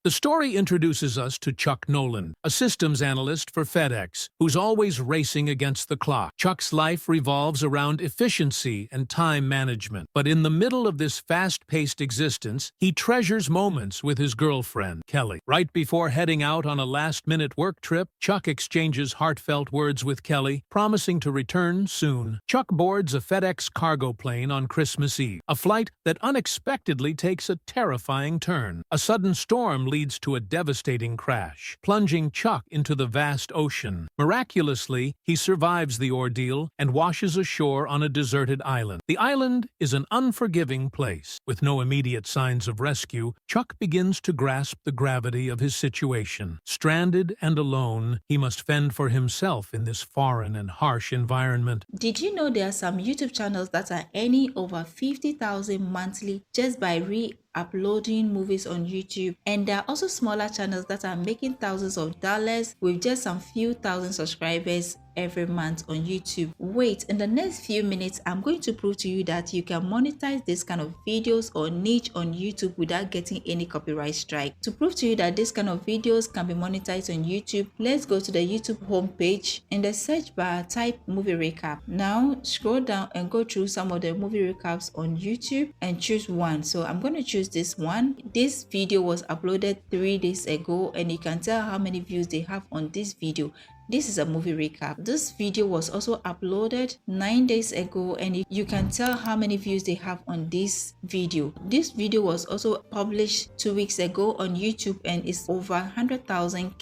The story introduces us to Chuck Nolan, a systems analyst for FedEx, who's always racing against the clock. Chuck's life revolves around efficiency and time management, but in the middle of this fast-paced existence, he treasures moments with his girlfriend, Kelly. Right before heading out on a last-minute work trip, Chuck exchanges heartfelt words with Kelly, promising to return soon. Chuck boards a FedEx cargo plane on Christmas Eve, a flight that unexpectedly takes a terrifying turn. A sudden storm leads to a devastating crash, plunging Chuck into the vast ocean. Miraculously, he survives the ordeal and washes ashore on a deserted island. The island is an unforgiving place. With no immediate signs of rescue, Chuck begins to grasp the gravity of his situation. Stranded and alone, he must fend for himself in this foreign and harsh environment. Did you know there are some YouTube channels that are earning over 50,000 monthly just by uploading movies on YouTube, and there are also smaller channels that are making thousands of dollars with just some few thousand subscribers every month on YouTube? Wait, in the next few minutes, I'm going to prove to you that you can monetize this kind of videos or niche on YouTube without getting any copyright strike. To prove to you that this kind of videos can be monetized on YouTube, let's go to the YouTube homepage. In the search bar, type movie recap. Now scroll down and go through some of the movie recaps on YouTube and choose one. So I'm going to choose this one. This video was uploaded 3 days ago, and you can tell how many views they have on this video. This is a movie recap. This video was also uploaded 9 days ago, and you can tell how many views they have on this video. This video was also published 2 weeks ago on YouTube and is over 100,000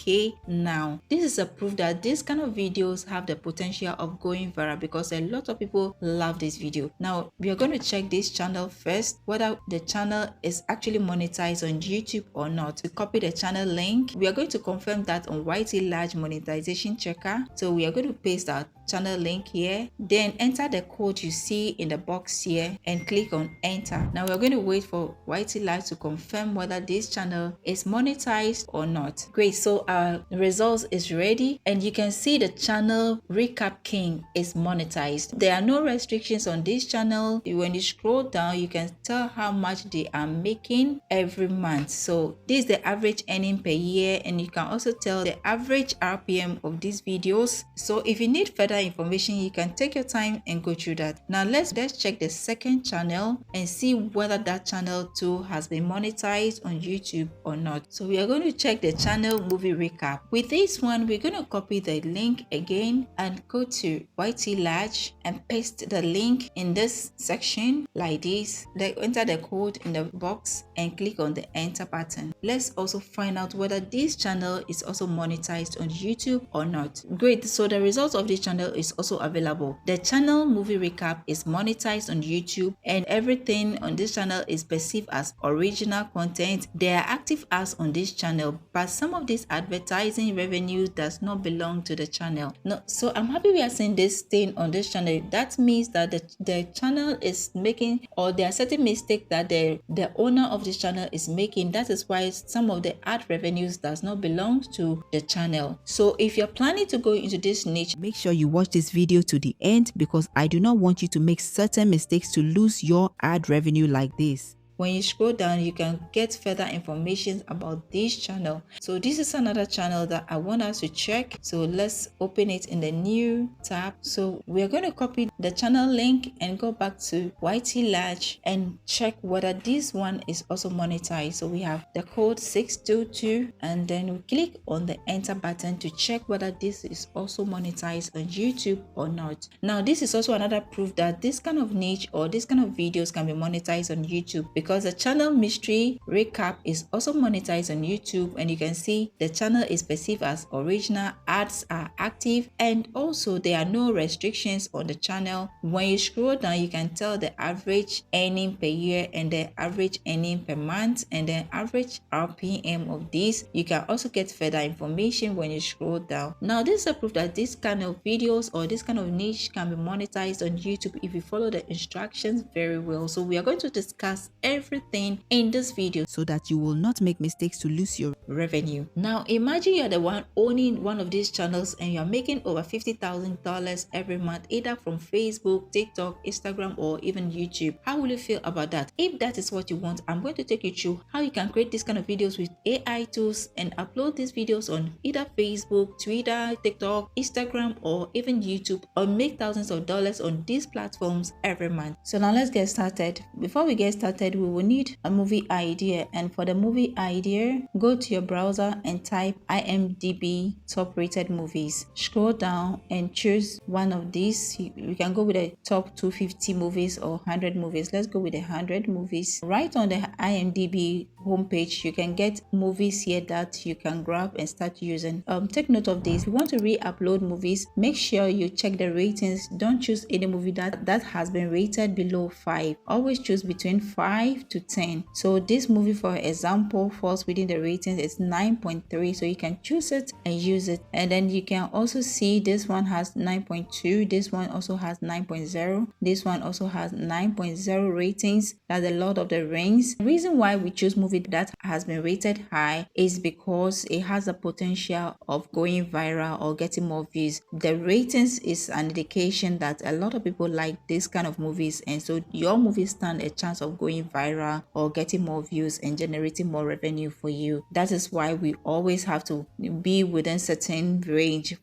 now. This is a proof that this kind of videos have the potential of going viral because a lot of people love this video. Now we are going to check this channel first, whether the channel is actually monetized on YouTube or not. To copy the channel link, we are going to confirm that on YT Large monetization checker. So we are going to paste our channel link here, then enter the code you see in the box here and click on enter. Now we're going to wait for YT Live to confirm whether this channel is monetized or not. Great, so our results is ready, and you can see the channel Recap King is monetized. There are no restrictions on this channel. When you scroll down, you can tell how much they are making every month. So this is the average earning per year, and you can also tell the average RPM of these videos. So if you need further information, you can take your time and go through that. Now let's check the second channel and see whether that channel too has been monetized on YouTube or not. So we are going to check the channel movie recap. With this one, we're going to copy the link again and go to YT Large and paste the link in this section like this. Then enter the code in the box and click on the enter button. Let's also find out whether this channel is also monetized on YouTube or not. Great, so the results of this channel is also available. The channel movie recap is monetized on YouTube, and everything on this channel is perceived as original content. There are active ads on this channel, but some of this advertising revenue does not belong to the channel. No, so I'm happy we are seeing this thing on this channel. That means that the channel is making, or there are certain mistakes that the owner of this channel is making. That is why some of the ad revenues does not belong to the channel. So if you're planning to go into this niche, make sure you watch this video to the end, because I do not want you to make certain mistakes to lose your ad revenue like this. When you scroll down, you can get further information about this channel. So this is another channel that I want us to check. So let's open it in the new tab. So we're going to copy the channel link and go back to YT Large and check whether this one is also monetized. So we have the code 622, and then we click on the enter button to check whether this is also monetized on YouTube or not. Now this is also another proof that this kind of niche or this kind of videos can be monetized on YouTube, because the channel mystery recap is also monetized on YouTube, and you can see the channel is perceived as original, ads are active, and also there are no restrictions on the channel. When you scroll down, you can tell the average earning per year and the average earning per month and the average RPM of this. You can also get further information when you scroll down. Now this is a proof that this kind of videos or this kind of niche can be monetized on YouTube if you follow the instructions very well. So we are going to discuss every everything in this video so that you will not make mistakes to lose your revenue. Now imagine you're the one owning one of these channels and you're making over $50,000 every month, either from Facebook, TikTok, Instagram, or even YouTube. How will you feel about that? If that is what you want, I'm going to take you through how you can create this kind of videos with AI tools and upload these videos on either Facebook, Twitter, TikTok, Instagram, or even YouTube, or make thousands of dollars on these platforms every month. So now let's get started. Before we get started, we will need a movie idea, and for the movie idea, go to your browser and type IMDb top rated movies. Scroll down and choose one of these. You can go with the top 250 movies or 100 movies. Let's go with the 100 movies. Right on the IMDb homepage, you can get movies here that you can grab and start using. Take note of this. If you want to re-upload movies, make sure you check the ratings. Don't choose any movie that has been rated below 5. Always choose between 5 to 10. So this movie, for example, falls within the ratings. It's 9.3, so you can choose it and use it. And then you can also see this one has 9.2, this one also has 9.0, this one also has 9.0 ratings. That's the Lord of the Rings. The reason why we choose movie that has been rated high is because it has a potential of going viral or getting more views. The ratings is an indication that a lot of people like this kind of movies, and so your movie stand a chance of going viral or getting more views and generating more revenue for you. That is why we always have to be within certain range.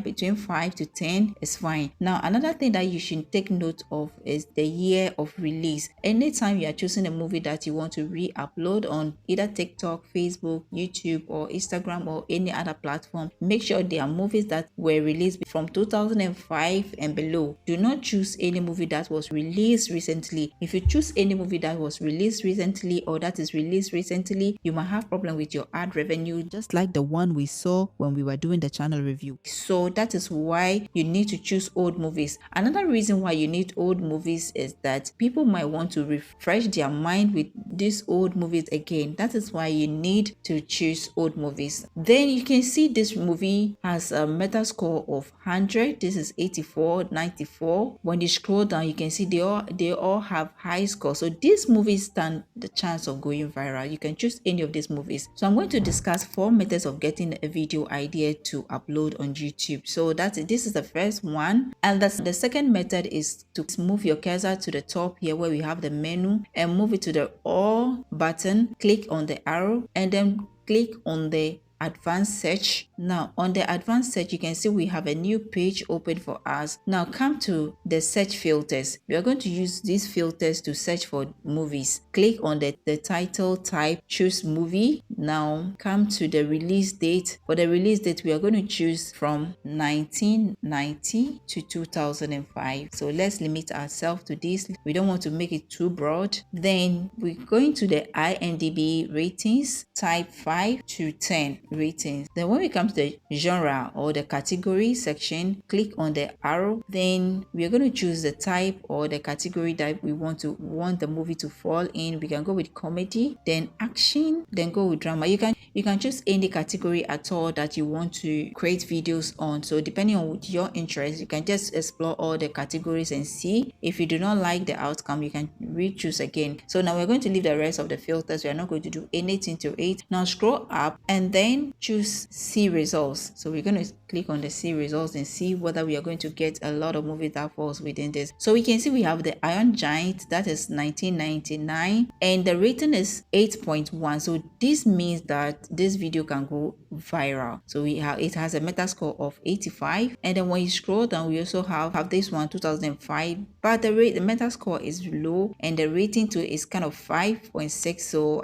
Between 5 to 10 is fine. Now another thing that you should take note of is the year of release. Anytime you are choosing a movie that you want to re-upload on either TikTok, Facebook, YouTube, or Instagram, or any other platform, make sure they are movies that were released from 2005 and below. Do not choose any movie that was released recently. If you choose any movie that was released recently or that is released recently, you might have problem with your ad revenue, just like the one we saw when we were doing the channel review. So that is why you need to choose old movies. Another reason why you need old movies is that people might want to refresh their mind with these old movies again. That is why you need to choose old movies. Then you can see this movie has a meta score of 100. This is 84, 94. When you scroll down, you can see they all have high score. So these movies stand the chance of going viral. You can choose any of these movies. So I'm going to discuss 4 methods of getting a video idea to upload on YouTube. So this is the first one, and the second method is to move your cursor to the top here where we have the menu and move it to the all button. Click on the arrow and then click on the advanced search. Now on the advanced search, you can see we have a new page open for us. Now come to the search filters. We are going to use these filters to search for movies. Click on the title, type, choose movie. Now come to the release date. For the release date, we are going to choose from 1990 to 2005. So let's limit ourselves to this. We don't want to make it too broad. Then we're going to the IMDb ratings, type 5 to 10 ratings. Then when we come to the genre or the category section, click on the arrow. Then we are going to choose the type or the category that we want the movie to fall in. We can go with comedy, then action, then go with drama. You can choose any category at all that you want to create videos on. So depending on your interest, you can just explore all the categories and see. If you do not like the outcome, you can re-choose again. So now we're going to leave the rest of the filters. We are not going to do anything to it. Now scroll up and then choose see results. So we're going to click on the see results and see whether we are going to get a lot of movies that falls within this. So we can see we have the Iron Giant, that is 1999, and the rating is 8.1. So this means that this video can go viral. So it has a meta score of 85, and then when you scroll down, we also have this one 2005, but the meta score is low and the rating to is kind of 5.6. So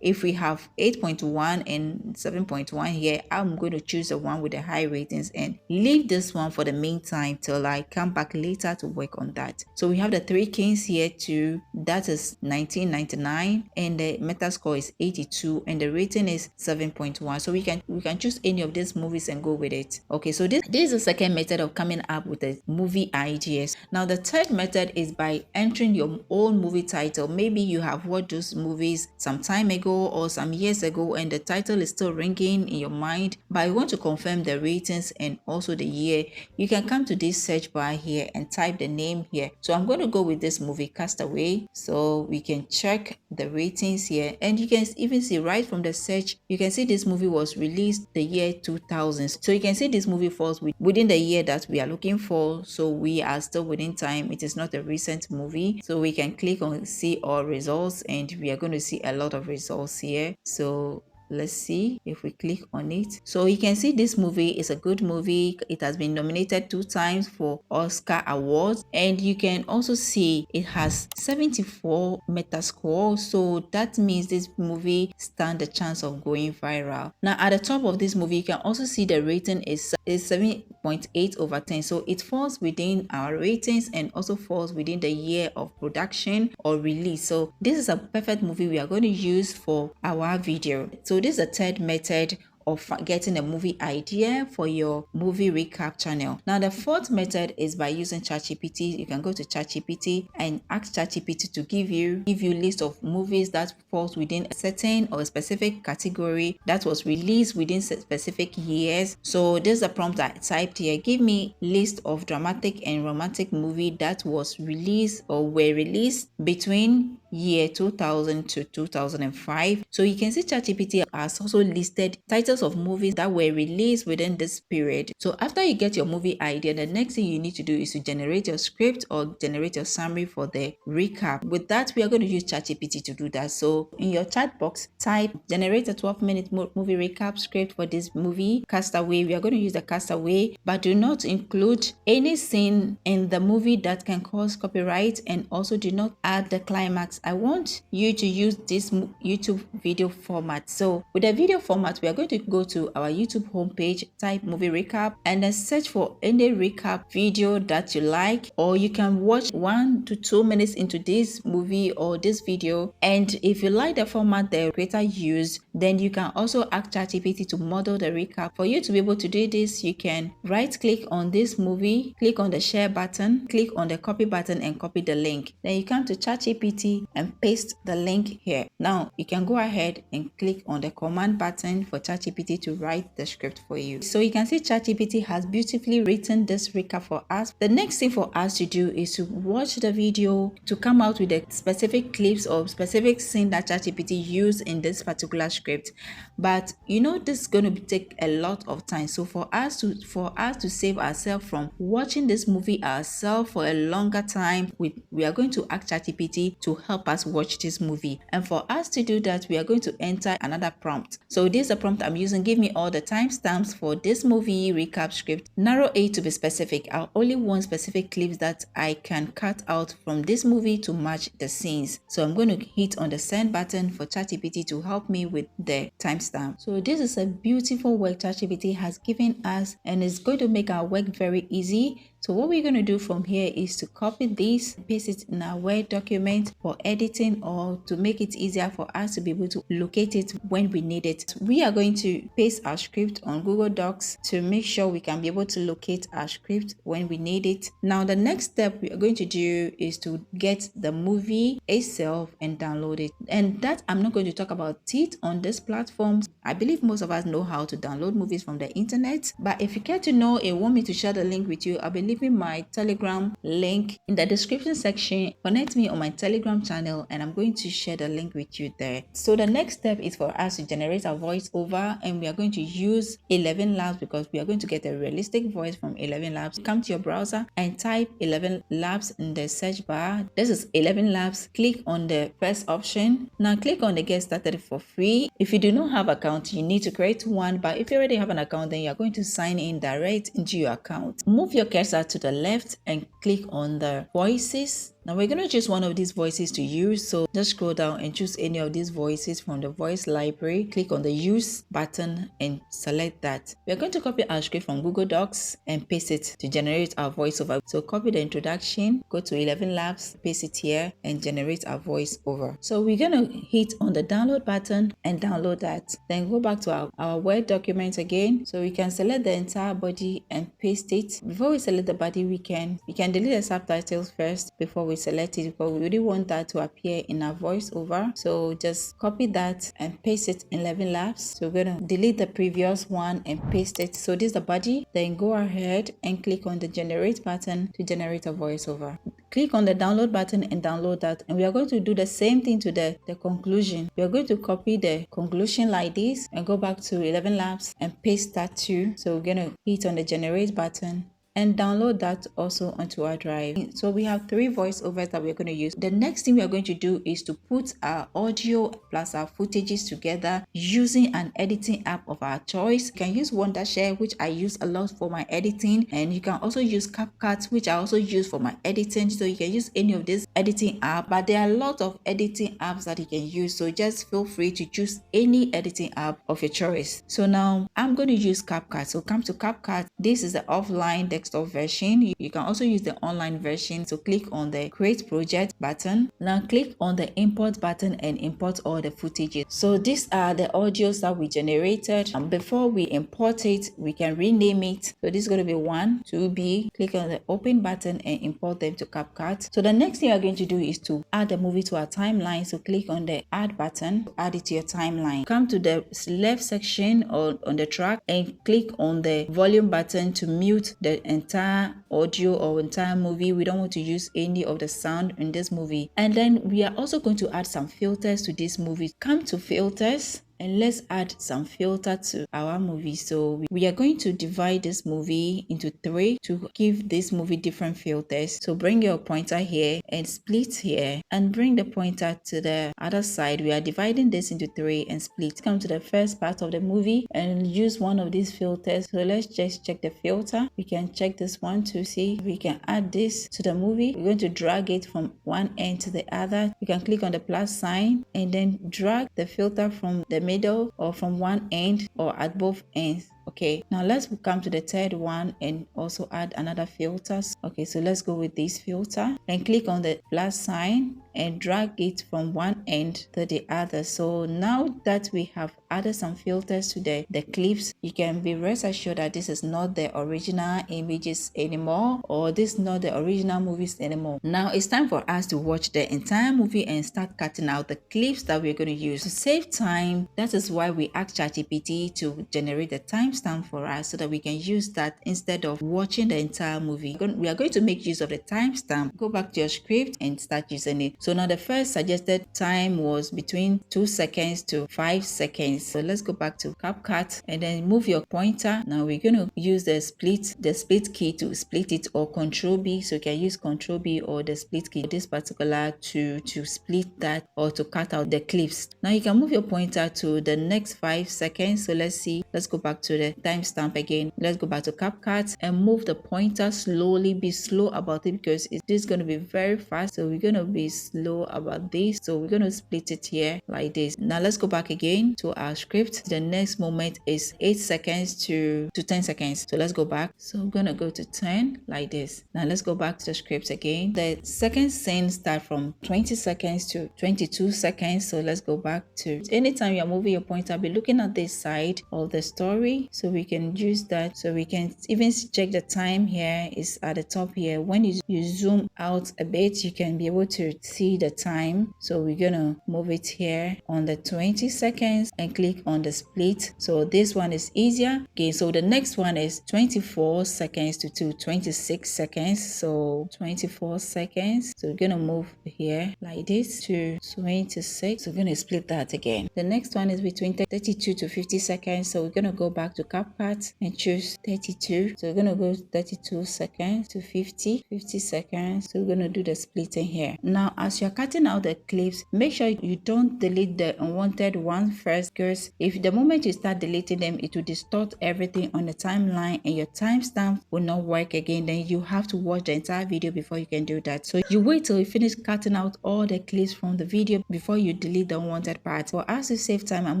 if we have 8.1 and 7.1 here, I'm going to choose the one with the high ratings and leave this one for the meantime till I come back later to work on that. So we have the 3 Kings here too. That is 1999 and the meta score is 82 and the rating is 7.1. So we can choose any of these movies and go with it. Okay, so this is the second method of coming up with the movie ideas. Now the third method is by entering your own movie title. Maybe you have watched those movies some time ago or some years ago and the title is still ringing in your mind, but you want to confirm the ratings and also the year. You can come to this search bar here and type the name here. So I'm going to go with this movie, Castaway, so we can check the ratings here, and you can even see right from the search, you can see this movie was released the year 2000. So you can see this movie falls within the year that we are looking for, so we are still within time. It is not a recent movie, so we can click on see all results, and we are going to see a lot of results here. So let's see if we click on it. So you can see this movie is a good movie. It has been nominated 2 times for Oscar awards, and you can also see it has 74 metascore, so that means this movie stands a chance of going viral. Now at the top of this movie, you can also see the rating is 7.8 over 10, so it falls within our ratings and also falls within the year of production or release. So this is a perfect movie we are going to use for our video. So this is the third method of getting a movie idea for your movie recap channel. Now the fourth method is by using ChatGPT. You can go to ChatGPT and ask ChatGPT to give you list of movies that falls within a certain or a specific category that was released within specific years. So this is a prompt I typed here. Give me list of dramatic and romantic movie that was released or were released between year 2000 to 2005. So you can see ChatGPT has also listed titles of movies that were released within this period. So after you get your movie idea, the next thing you need to do is to generate your script or generate your summary for the recap. With that, we are going to use ChatGPT to do that. So in your chat box, type generate a 12-minute movie recap script for this movie, Castaway. We are going to use the Castaway, but do not include any scene in the movie that can cause copyright, and also do not add the climax. I want you to use this YouTube video format. So with the video format, we are going to go to our YouTube homepage, type movie recap, and then search for any recap video that you like, or you can watch 1 to 2 minutes into this movie or this video. And if you like the format the creator used, then you can also ask ChatGPT to model the recap. For you to be able to do this, you can right click on this movie, click on the share button, click on the copy button and copy the link. Then you come to ChatGPT and paste the link here. Now you can go ahead and click on the command button for ChatGPT to write the script for you. So you can see ChatGPT has beautifully written this recap for us. The next thing for us to do is to watch the video to come out with the specific clips or specific scene that ChatGPT used in this particular script. But you know, this is going to take a lot of time. So for us to save ourselves from watching this movie ourselves for a longer time, we are going to ask ChatGPT to help us watch this movie. And for us to do that, we are going to enter another prompt. So this is a prompt I'm using. Give me all the timestamps for this movie recap script. Narrow it to be specific. I only want specific clips that I can cut out from this movie to match the scenes. So I'm going to hit on the send button for ChatGPT to help me with the timestamp. So this is a beautiful work ChatGPT has given us, and it's going to make our work very easy. So what we're going to do from here is to copy this, paste it in our Word document for editing, or to make it easier for us to be able to locate it when we need it. We are going to paste our script on Google Docs to make sure we can be able to locate our script when we need it. Now the next step we are going to do is to get the movie itself and download it. And that I'm not going to talk about it on this platform. I believe most of us know how to download movies from the internet, but if you care to know and want me to share the link with you, I'll be leaving my Telegram link in the description section. Connect me on my Telegram channel and I'm going to share the link with you there. So the next step is for us to generate a voiceover, and we are going to use 11 Labs because we are going to get a realistic voice from 11 Labs. Come to your browser and type 11 Labs in the search bar. This is 11 Labs. Click on the first option. Now click on the get started for free. If you do not have an account, you need to create one, but if you already have an account, then you are going to sign in direct into your account. Move your cursor to the left and click on the voices Now we're going to choose one of these voices to use. So just scroll down and choose any of these voices from the voice library. Click on the use button and select that. We're going to copy our script from Google Docs and paste it to generate our voiceover. So copy the introduction, go to 11 Labs, paste it here and generate our voiceover. So we're going to hit on the download button and download that. Then go back to our Word document again. So we can select the entire body and paste it. Before we select the body, we can delete the subtitles first before we select it, because we really want that to appear in our voiceover. So just copy that and paste it in 11 Labs. So we're going to delete the previous one and paste it. So this is the body. Then go ahead and click on the generate button to generate a voiceover. Click on the download button and download that. And we are going to do the same thing to the conclusion. We are going to copy the conclusion like this and go back to 11 Labs and paste that too. So we're going to hit on the generate button and download that also onto our drive. So we have 3 voiceovers that we're going to use. The next thing we are going to do is to put our audio plus our footages together using an editing app of our choice. You can use Wondershare, which I use a lot for my editing, and you can also use CapCut, which I also use for my editing. So you can use any of this editing app, but there are a lot of editing apps that you can use. So just feel free to choose any editing app of your choice. So now I'm going to use CapCut. So come to CapCut. This is the offline desktop version. You can also use the online version. So click on the create project button. Now click on the import button and import all the footages. So these are the audios that we generated. And before we import it, we can rename it. So this is going to be 1, 2B. Click on the open button and import them to CapCut. So the next thing you're going to do is to add the movie to our timeline. So click on the add button, add it to your timeline. Come to the left section or on the track and click on the volume button to mute the entire audio or entire movie. We don't want to use any of the sound in this movie. And then we are also going to add some filters to this movie. Come to filters and let's add some filter to our movie. So we are going to divide this movie into 3 to give this movie different filters. So bring your pointer here and split here and bring the pointer to the other side. We are dividing this into 3 and split. Come to the first part of the movie and use one of these filters. So let's just check the filter. We can check this one to see if we can add this to the movie. We're going to drag it from one end to the other. You can click on the plus sign and then drag the filter from the middle or from one end or at both ends. Okay, now let's come to the third one and also add another filters. Okay, so let's go with this filter and click on the plus sign and drag it from one end to the other. So now that we have added some filters to the clips, you can be rest assured that this is not the original images anymore, or this is not the original movies anymore. Now it's time for us to watch the entire movie and start cutting out the clips that we're going to use. To save time, that is why we asked ChatGPT to generate the timestamp for us so that we can use that instead of watching the entire movie. We are going to make use of the timestamp. Go back to your script and start using it. So now the first suggested time was between 2 seconds to 5 seconds. So let's go back to CapCut and then move your pointer. Now we're going to use the split key to split it, or Control B. So you can use Control B or the split key, this particular to split that or to cut out the clips. Now you can move your pointer to the next 5 seconds. So let's see. Let's go back to the timestamp again. Let's go back to CapCut and move the pointer slowly. Be slow about it because it is going to be very fast. So we're going to be slow about this. So we're going to split it here like this. Now let's go back again to our script. The next moment is 8 seconds to 10 seconds. So let's go back. So I'm going to go to 10 like this. Now let's go back to the script again. The second scene start from 20 seconds to 22 seconds. So let's go back to anytime you're moving your pointer, be looking at this side of the story. So we can use that. So we can even check the time here is at the top here. When you zoom out a bit, you can be able to see the time. So we're gonna move it here on the 20 seconds and click on the split. So this one is easier. Okay, so the next one is 24 seconds to 26 seconds. So 24 seconds. So we're gonna move here like this to 26. So we're gonna split that again. The next one is between 32 to 50 seconds. So we're gonna go back to to CapCut and choose 32. So we're going to go 32 seconds to 50 seconds. So we're going to do the splitting here. Now, as you're cutting out the clips, make sure you don't delete the unwanted one first, because if the moment you start deleting them, it will distort everything on the timeline and your timestamp will not work again. Then you have to watch the entire video before you can do that. So you wait till you finish cutting out all the clips from the video before you delete the unwanted part. For us to save time, I'm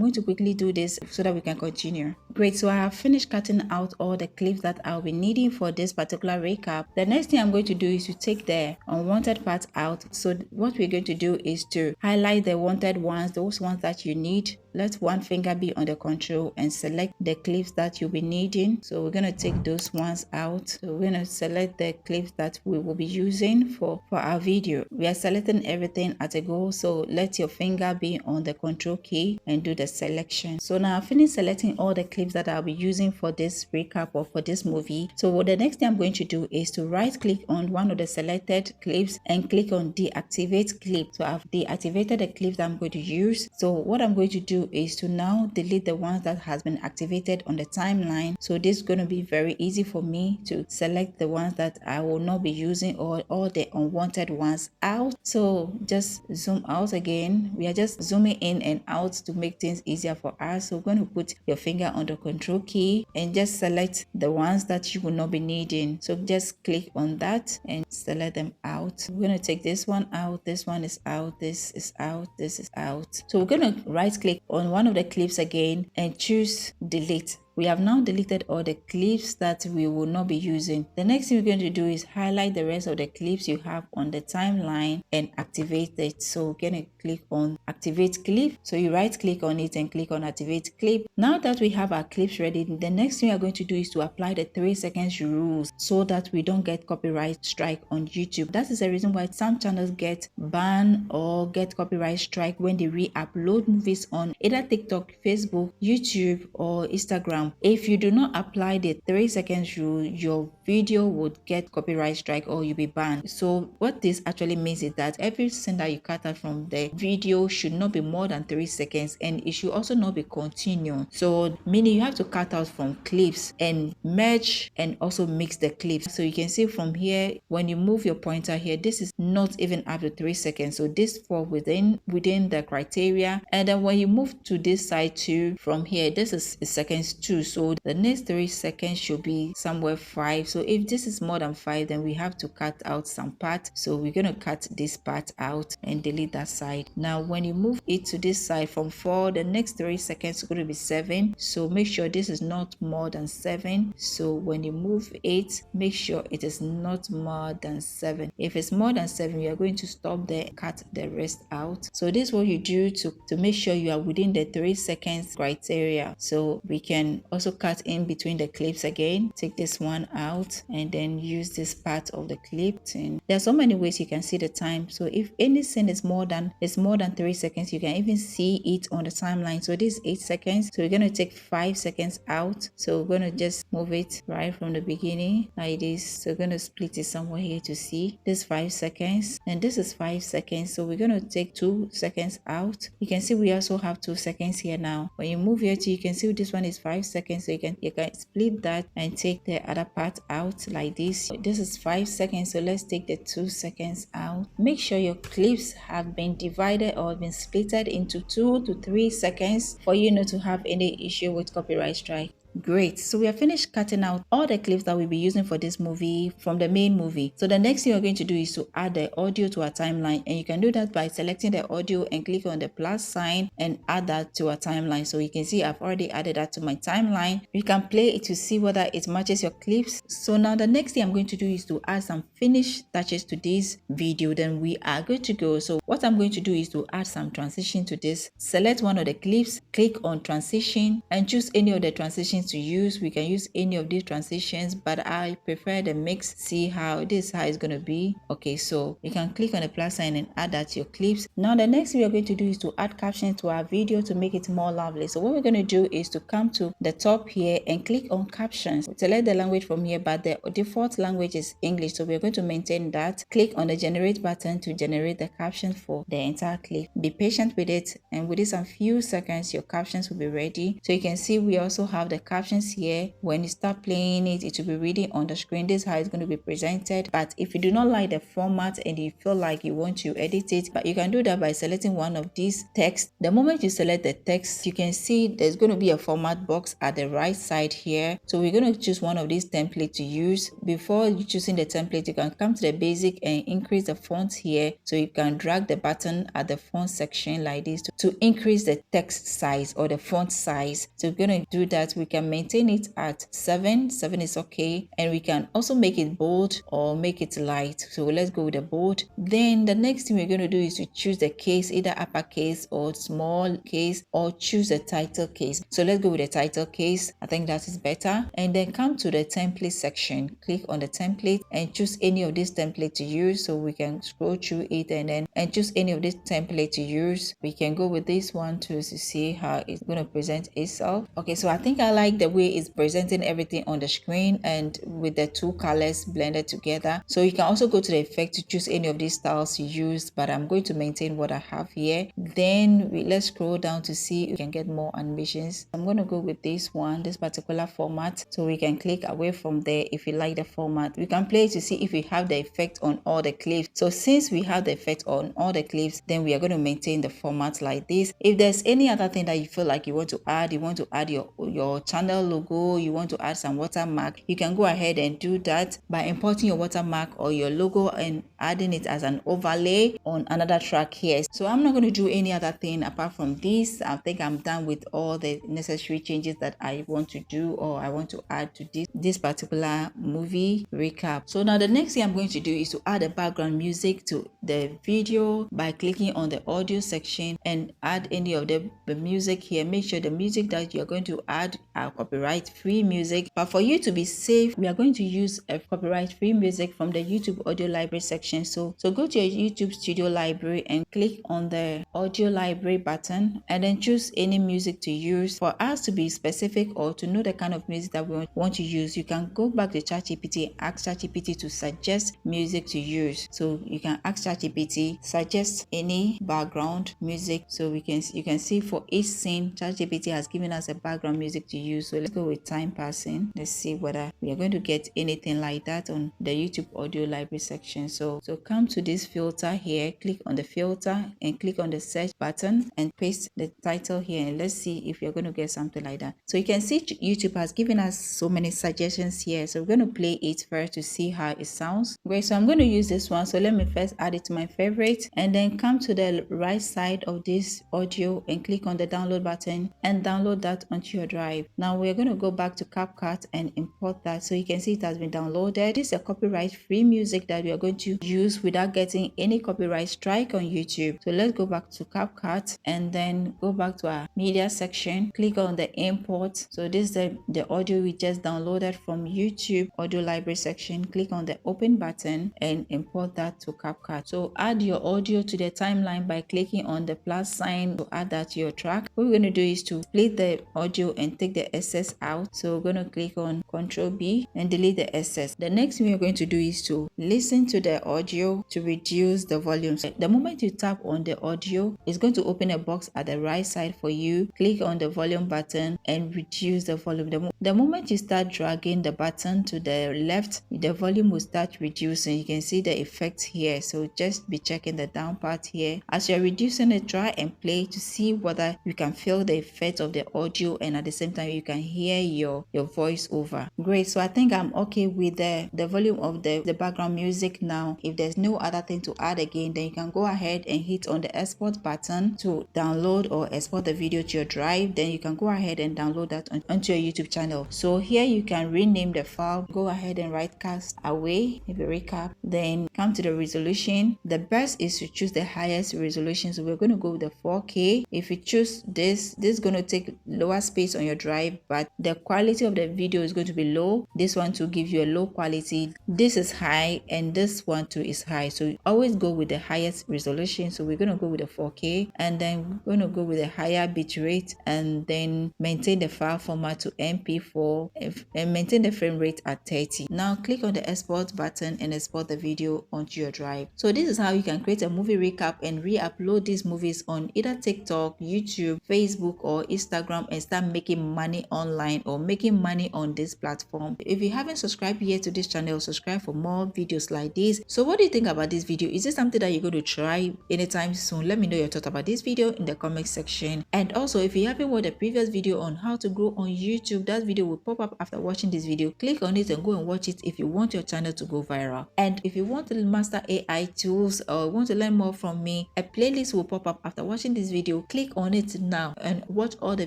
going to quickly do this so that we can continue. Great, so I have finished cutting out all the clips that I'll be needing for this particular recap. The next thing I'm going to do is to take the unwanted part out. So what we're going to do is to highlight the wanted ones, those ones that you need. Let one finger be on the control and select the clips that you'll be needing. So we're going to take those ones out. So we're going to select the clips that we will be using for our video. We are selecting everything at a go. So let your finger be on the control key and do the selection. So now I've finished selecting all the clips that I'll be using for this recap or for this movie. So what the next thing I'm going to do is to right click on one of the selected clips and click on deactivate clip. So I've deactivated the clips that I'm going to use. So what I'm going to do is to now delete the ones that has been activated on the timeline. So this is going to be very easy for me to select the ones that I will not be using or all the unwanted ones out. So just zoom out again. We are just zooming in and out to make things easier for us. So we're going to put your finger on the control key and just select the ones that you will not be needing. So just click on that and select them out. We're going to take this one out. This one is out. This is out. This is out. So we're going to right click on one of the clips again and choose delete. We have now deleted all the clips that we will not be using. The next thing we're going to do is highlight the rest of the clips you have on the timeline and activate it. So we're going to click on activate clip. So you right click on it and click on activate clip. Now that we have our clips ready, the next thing we are going to do is to apply the 3 seconds rules so that we don't get copyright strike on YouTube. That is the reason why some channels get banned or get copyright strike when they re-upload movies on either TikTok, Facebook, YouTube, or Instagram. If you do not apply the 3 seconds rule, your video would get copyright strike or you'll be banned. So what this actually means is that every scene that you cut out from the video should not be more than 3 seconds and it should also not be continuous. So meaning you have to cut out from clips and merge and also mix the clips. So you can see from here, when you move your pointer here, this is not even up to 3 seconds. So this falls within the criteria. And then when you move to this side too, from here, this is seconds too. So the next 3 seconds should be somewhere 5. So if this is more than 5, then we have to cut out some part. So we're going to cut this part out and delete that side. Now when you move it to this side from 4, the next 3 seconds is going to be 7. So make sure this is not more than 7. So when you move it, make sure it is not more than 7. If it's more than 7, you are going to stop there, cut the rest out. So this is what you do to make sure you are within the 3 seconds criteria. So we can also cut in between the clips again. Take this one out and then use this part of the clip. And there are so many ways you can see the time. So if any scene is more than 3 seconds, you can even see it on the timeline. So this is 8 seconds. So we're going to take 5 seconds out. So we're going to just move it right from the beginning like this. So we're going to split it somewhere here to see. This 5 seconds and this is 5 seconds. So we're going to take 2 seconds out. You can see we also have 2 seconds here now. When you move here to, you can see this one is 5 seconds. So you can split that and take the other part out like this. This is 5 seconds. So let's take the 2 seconds out. Make sure your clips have been divided or been splitted into 2 to 3 seconds for you not to have any issue with copyright strike. Great, so we have finished cutting out all the clips that we'll be using for this movie from the main movie. So the next thing we're going to do is to add the audio to our timeline, and you can do that by selecting the audio and click on the plus sign and add that to our timeline. So you can see I've already added that to my timeline. You can play it to see whether it matches your clips. So now the next thing I'm going to do is to add some finished touches to this video, then we are good to go. So what I'm going to do is to add some transition to this. Select one of the clips, click on transition and choose any of the transitions to use. We can use any of these transitions, but I prefer the mix. See how it's going to be. Okay, so you can click on the plus sign and add that to your clips. Now the next thing we are going to do is to add captions to our video to make it more lovely. So what we're going to do is to come to the top here and click on captions. Select the language from here, but the default language is English, so we're going to maintain that. Click on the generate button to generate the caption for the entire clip. Be patient with it, and within some few seconds your captions will be ready. So you can see we also have the captions here. When you start playing it, it will be reading on the screen. This is how it's going to be presented. But if you do not like the format and you feel like you want to edit it, but you can do that by selecting one of these text. The moment you select the text, you can see there's going to be a format box at the right side here. So we're going to choose one of these templates to use. Before you choosing the template, you can come to the basic and increase the font here. So you can drag the button at the font section like this to increase the text size or the font size. So we're going to do that. We can maintain it at 7 is okay, and we can also make it bold or make it light. So let's go with the bold. Then the next thing we're going to do is to choose the case, either uppercase or small case, or choose the title case. So let's go with the title case. I think that is better. And then come to the template section, click on the template and choose any of this template to use. So we can scroll through it and choose any of this template to use. We can go with this one to see how it's going to present itself. Okay, so I think I like the way it's presenting everything on the screen and with the two colors blended together. So you can also go to the effect to choose any of these styles you use, but I'm going to maintain what I have here. Then let's scroll down to see if we can get more animations. I'm going to go with this one, this particular format. So we can click away from there if you like the format. We can play to see if we have the effect on all the clips. So since we have the effect on all the clips, then we are going to maintain the format like this. If there's any other thing that you feel like you want to add your channel logo, you want to add some watermark, you can go ahead and do that by importing your watermark or your logo and adding it as an overlay on another track here. So I'm not going to do any other thing apart from this. I think I'm done with all the necessary changes that I want to do or I want to add to this particular movie recap. So now the next thing I'm going to do is to add a background music to the video by clicking on the audio section and add any of the music here. Make sure the music that you're going to add are copyright free music, but for you to be safe, we are going to use a copyright free music from the YouTube audio library section. So go to your YouTube studio library and click on the audio library button and then choose any music to use. For us to be specific or to know the kind of music that we want to use, you can go back to ChatGPT and ask ChatGPT to suggest music to use. So you can ask ChatGPT suggest any background music. So you can see for each scene ChatGPT has given us a background music to use. So let's go with time passing. Let's see whether we are going to get anything like that on the YouTube audio library section. So come to this filter here, click on the filter and click on the search button and paste the title here, and let's see if you're going to get something like that. So you can see YouTube has given us so many suggestions here. So we're going to play it first to see how it sounds. Great. So I'm going to use this one. So let me first add it to my favorite and then come to the right side of this audio and click on the download button and download that onto your drive. Now we're going to go back to CapCut and import that. So you can see it has been downloaded. This is a copyright free music that we are going to use without getting any copyright strike on YouTube. So let's go back to CapCut and then go back to our media section, click on the import. So this is the audio we just downloaded from YouTube audio library section. Click on the open button and import that to CapCut. So add your audio to the timeline by clicking on the plus sign to add that to your track. What we're going to do is to split the audio and take the excess out. So we're going to click on Ctrl B and delete the excess. The next thing we're going to do is to listen to the audio to reduce the volume. So the moment you tap on the audio, it's going to open a box at the right side for you. Click on the volume button and reduce the volume. The moment you start dragging the button to the left, the volume will start reducing. You can see the effect here. So just be checking the down part here. As you're reducing it, try and play to see whether you can feel the effect of the audio and at the same time you can hear your voiceover. Great. So I think I'm okay with the volume of the background music now. If there's no other thing to add again, then you can go ahead and hit on the export button to download or export the video to your drive. Then you can go ahead and download that onto your YouTube channel. So here you can rename the file. Go ahead and right cast away. If you recap, then come to the resolution. The best is to choose the highest resolution. So we're going to go with the 4K. If you choose this is going to take lower space on your drive, but the quality of the video is going to be low. This one to give you a low quality. This is high and this one too is high. So always go with the highest resolution. So we're going to go with the 4K and then we're going to go with a higher bit rate and then maintain the file format to MP4 and maintain the frame rate at 30. Now click on the export button and export the video onto your drive. So this is how you can create a movie recap and re-upload these movies on either TikTok, YouTube, Facebook or Instagram and start making money money online or making money on this platform. If you haven't subscribed yet to this channel, subscribe for more videos like this. So what do you think about this video? Is it something that you're going to try anytime soon? Let me know your thoughts about this video in the comment section. And also, if you haven't watched the previous video on how to grow on YouTube, that video will pop up after watching this video. Click on it and go and watch it if you want your channel to go viral. And if you want to master AI tools or want to learn more from me, a playlist will pop up after watching this video. Click on it now and watch all the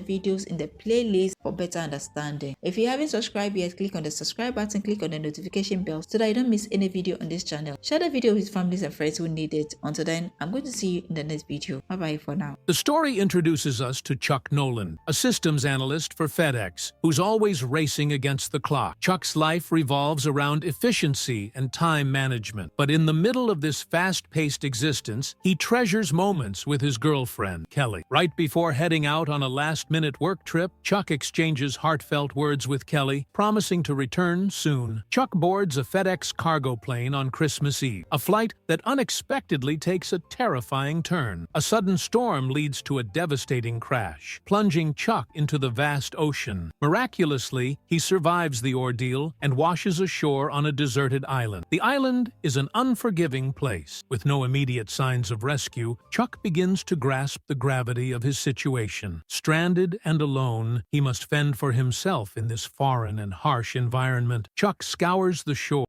videos in the playlist for better understanding. If you haven't subscribed yet, click on the subscribe button, click on the notification bell so that you don't miss any video on this channel. Share the video with families and friends who need it. Until then, I'm going to see you in the next video. Bye bye for now. The story introduces us to Chuck Nolan, a systems analyst for FedEx, who's always racing against the clock. Chuck's life revolves around efficiency and time management. But in the middle of this fast-paced existence, he treasures moments with his girlfriend, Kelly. Right before heading out on a last-minute work trip, Chuck exchanges heartfelt words with Kelly, promising to return soon. Chuck boards a FedEx cargo plane on Christmas Eve, a flight that unexpectedly takes a terrifying turn. A sudden storm leads to a devastating crash, plunging Chuck into the vast ocean. Miraculously, he survives the ordeal and washes ashore on a deserted island. The island is an unforgiving place. With no immediate signs of rescue, Chuck begins to grasp the gravity of his situation. Stranded and alone, he must fend for himself in this foreign and harsh environment. Chuck scours the shore,